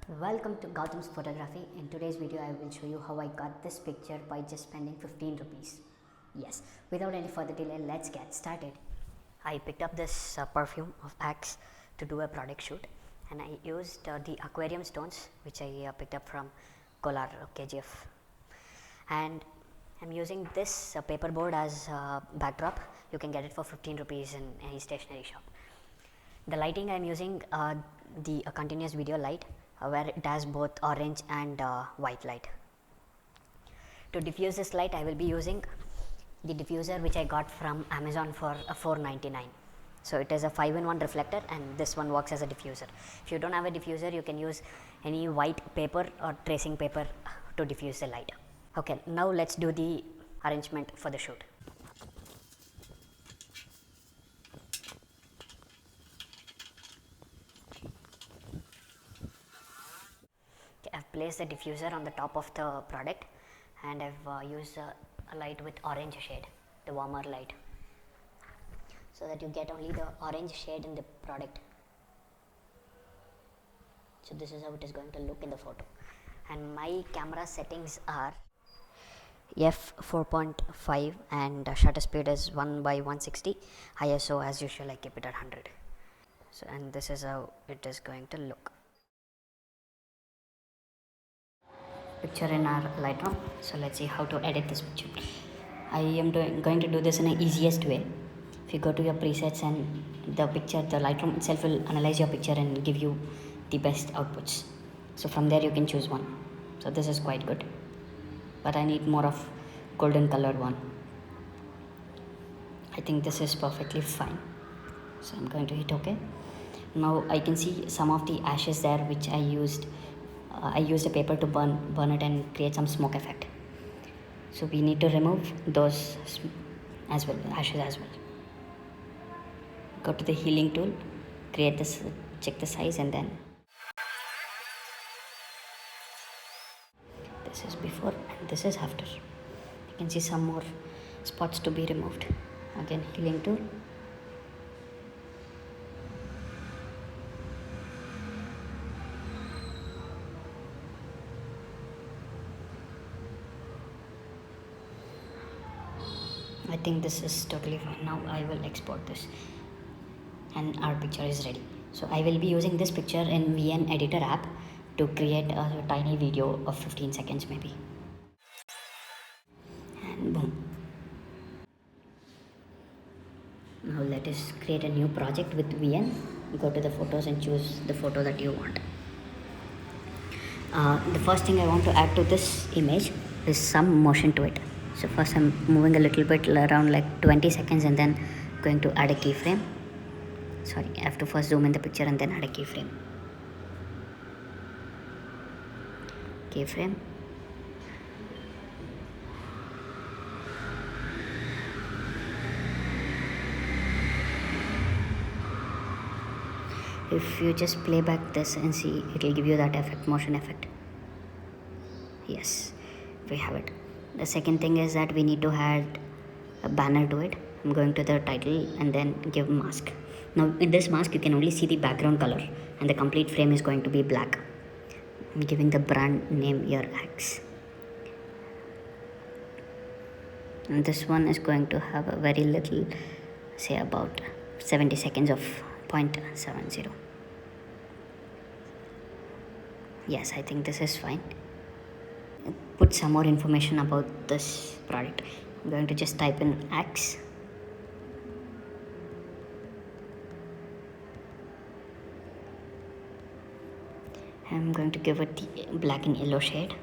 Welcome to Gautam's Photography. In today's video I will show you how I got this picture by just spending 15 rupees. Yes, without any further delay, let's get started. I picked up this perfume of Axe to do a product shoot, and I used the aquarium stones which I picked up from Kolar KGF, and I'm using this paperboard as backdrop. You can get it for 15 rupees in any stationery shop. The lighting I'm using the continuous video light where it has both orange and white light. To diffuse this light I will be using the diffuser which I got from Amazon for $4.99. So it is a 5-in-1 reflector, and this one works as a diffuser. If you don't have a diffuser, you can use any white paper or tracing paper to diffuse the light. Okay, now let's do the arrangement for the shoot. I've placed the diffuser on the top of the product, and I've used a light with orange shade, the warmer light, so that you get only the orange shade in the product. So this is how it is going to look in the photo. And my camera settings are f4.5 and shutter speed is 1/160. ISO as usual I keep it at 100. So and this is how it is going to look. Picture in our Lightroom. So let's see how to edit this picture. I am going to do this in the easiest way. If you go to your presets and the Lightroom itself will analyze your picture and give you the best outputs. So from there you can choose one. So this is quite good, but I need more of golden colored one. I think this is perfectly fine. So I'm going to hit OK. Now I can see some of the ashes there which I used a paper to burn it and create some smoke effect. So we need to remove those as well, ashes as well. Go to the healing tool, create this, check the size, and then this is before and this is after. You can see some more spots to be removed. Again, healing tool. I think this is totally fine. Now I will export this and our picture is ready. So I will be using this picture in VN editor app to create a tiny video of 15 seconds maybe. And boom. Now let us create a new project with VN. Go to the photos and choose the photo that you want. The first thing I want to add to this image is some motion to it. So first I'm moving a little bit around like 20 seconds and then going to add a keyframe. Sorry, I have to first zoom in the picture and then add a keyframe. Keyframe. If you just play back this and see, it will give you that effect, motion effect. Yes, we have it. The second thing is that we need to add a banner to it. I'm going to the title and then give mask. Now in this mask you can only see the background color and the complete frame is going to be black. I'm giving the brand name here Axe. And this one is going to have a very little, say about 70 seconds of 0.70. Yes, I think this is fine. Put some more information about this product. I'm going to just type in Axe. I'm going to give it the black and yellow shade.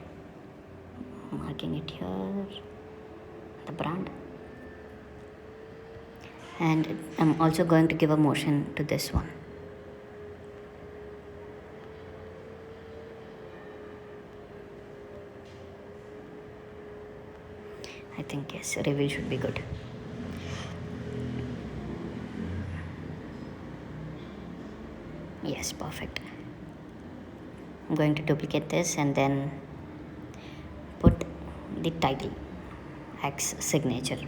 Marking it here, the brand. And I'm also going to give a motion to this one. I think yes, reveal should be good. Yes, perfect. I'm going to duplicate this and then put the title, Axe signature.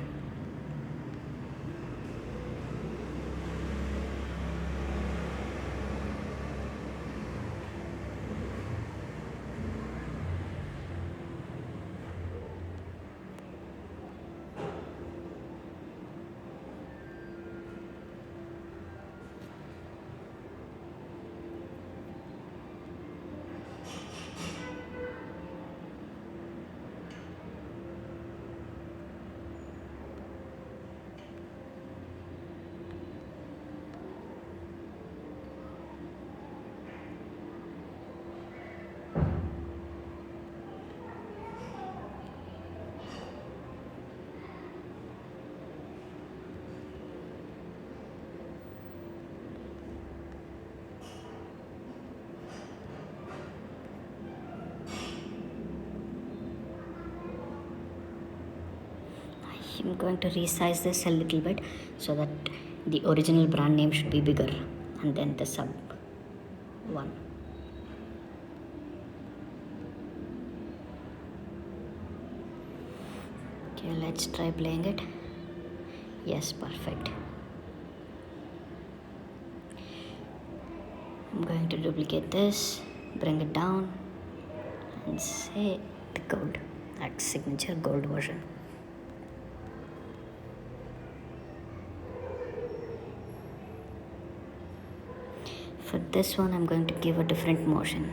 I'm going to resize this a little bit so that the original brand name should be bigger, and then the sub one. Okay, let's try playing it. Yes, perfect. I'm going to duplicate this, bring it down, and say the gold, that signature gold version. For this one, I'm going to give a different motion.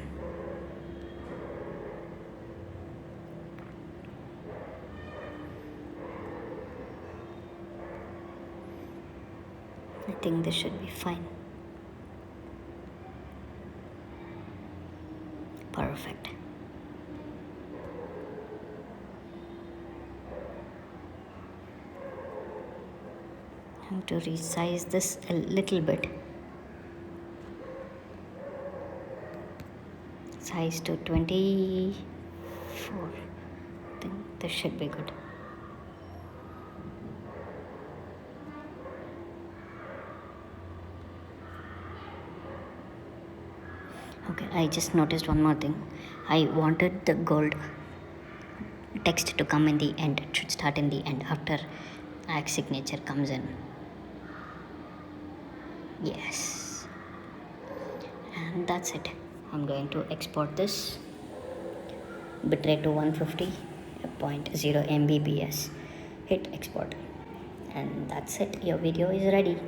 I think this should be fine. Perfect. I'm going to resize this a little bit. Size to 24. I think this should be good. Okay, I just noticed one more thing. I wanted the gold text to come in the end. It should start in the end after Axe signature comes in. Yes. And that's it. I'm going to export this. Bitrate to 150.0 Mbps. Hit export. And that's it. Your video is ready.